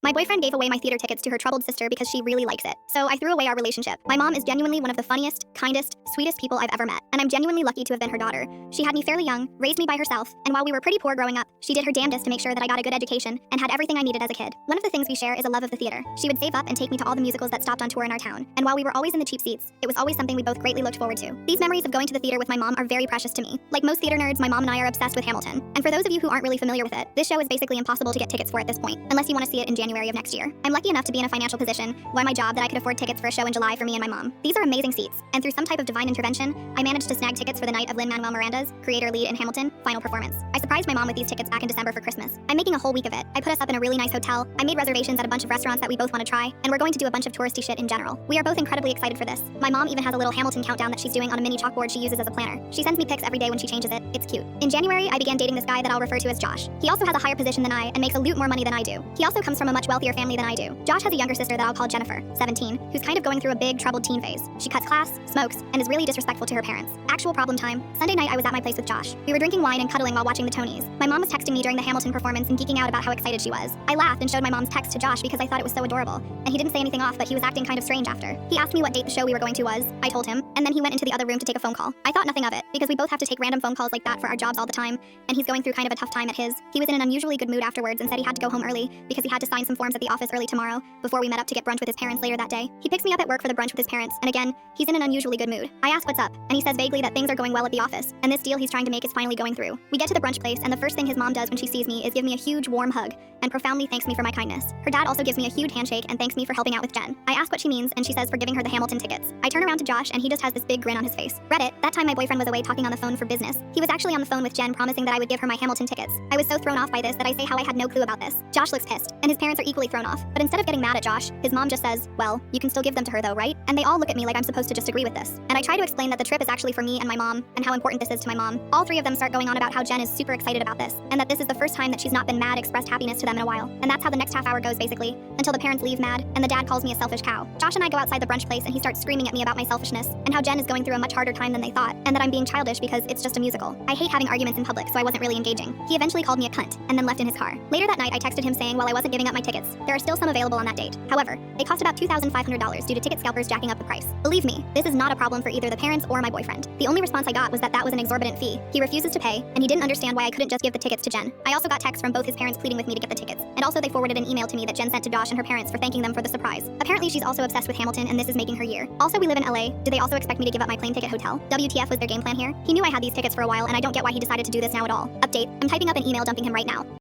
My boyfriend gave away my theater tickets to her troubled sister because she really likes it. So I threw away our relationship. My mom is genuinely one of the funniest, kindest, sweetest people I've ever met, and I'm genuinely lucky to have been her daughter. She had me fairly young, raised me by herself, and while we were pretty poor growing up, she did her damnedest to make sure that I got a good education and had everything I needed as a kid. One of the things we share is a love of the theater. She would save up and take me to all the musicals that stopped on tour in our town, and while we were always in the cheap seats, it was always something we both greatly looked forward to. These memories of going to the theater with my mom are very precious to me. Like most theater nerds, my mom and I are obsessed with Hamilton. And for those of you who aren't really familiar with it, this show is basically impossible to get tickets for at this point, unless you want to see it in January of next year. I'm lucky enough to be in a financial position while my job that I could afford tickets for a show in July for me and my mom. These are amazing seats, and through some type of divine intervention, I managed to snag tickets for the night of Lin-Manuel Miranda's, creator lead in Hamilton, final performance. I surprised my mom with these tickets back in December for Christmas. I'm making a whole week of it. I put us up in a really nice hotel, I made reservations at a bunch of restaurants that we both want to try, and we're going to do a bunch of touristy shit in general. We are both incredibly excited for this. My mom even has a little Hamilton countdown that she's doing on a mini chalkboard she uses as a planner. She sends me pics every day when she changes it. It's cute. In January, I began dating this guy that I'll refer to as Josh. He also has a higher position than I and makes a loot more money than I do. He also comes from a much wealthier family than I do. Josh has a younger sister that I'll call Jennifer, 17, who's kind of going through a big troubled teen phase. She cuts class, smokes, and is really disrespectful to her parents. Actual problem time. Sunday night I was at my place with Josh. We were drinking wine and cuddling while watching the Tonys. My mom was texting me during the Hamilton performance and geeking out about how excited she was. I laughed and showed my mom's text to Josh because I thought it was so adorable, and he didn't say anything off, but he was acting kind of strange after. He asked me what date the show we were going to was. I told him, and then he went into the other room to take a phone call. I thought nothing of it, because we both have to take random phone calls like that for our jobs all the time, and he's going through kind of a tough time at his. He was in an unusually good mood afterwards and said he had to go home early because he had to sign some forms at the office early tomorrow before we met up to get brunch with his parents later that day. He picks me up at work for the brunch with his parents, and again, he's in an unusually good mood. I ask what's up, and he says vaguely that things are going well at the office, and this deal he's trying to make is finally going through. We get to the brunch place, and the first thing his mom does when she sees me is give me a huge warm hug and profoundly thanks me for my kindness. Her dad also gives me a huge handshake and thanks me for helping out with Jen. I ask what she means, and she says for giving her the Hamilton tickets. I turn around to Josh, and he just has this big grin on his face. Reddit, that time my boyfriend was away talking on the phone for business. He was actually on the phone with Jen promising that I would give her my Hamilton tickets. I was so thrown off by this that I say how I had no clue about this. Josh looks pissed, and his parents are equally thrown off. But instead of getting mad at Josh, his mom just says, well, you can still give them to her though, right? And they all look at me like I'm supposed to just agree with this. And I try to explain that the trip is actually for me and my mom, and how important this is to my mom. All three of them start going on about how Jen is super excited about this, and that this is the first time that she's not been mad expressed happiness to them in a while. And that's how the next half hour goes basically, until the parents leave mad, and the dad calls me a selfish cow. Josh and I go outside the brunch place, and he starts screaming at me about my selfishness, and how Jen is going through a much harder time than they thought, and that I'm being childish because it's just a musical. I hate having arguments in public, so I wasn't really engaging. He eventually called me a cunt, and then left in his car. Later that night, I texted him saying while I wasn't giving up my tickets, there are still some available on that date. However, they cost about $2,500 due to ticket scalpers jacking up the price. Believe me, this is not a problem for either the parents or my boyfriend. The only response I got was that was an exorbitant fee. He refuses to pay, and he didn't understand why I couldn't just give the tickets to Jen. I also got texts from both his parents pleading with me to get the tickets, and also they forwarded an email to me that Jen sent to Josh and her parents for thanking them for the surprise. Apparently she's also obsessed with Hamilton, and this is making her year. Also, we live in LA. Did they also expect me to give up my plane ticket hotel? WTF was their game plan here? He knew I had these tickets for a while, and I don't get why he decided to do this now at all. Update, I'm typing up an email dumping him right now.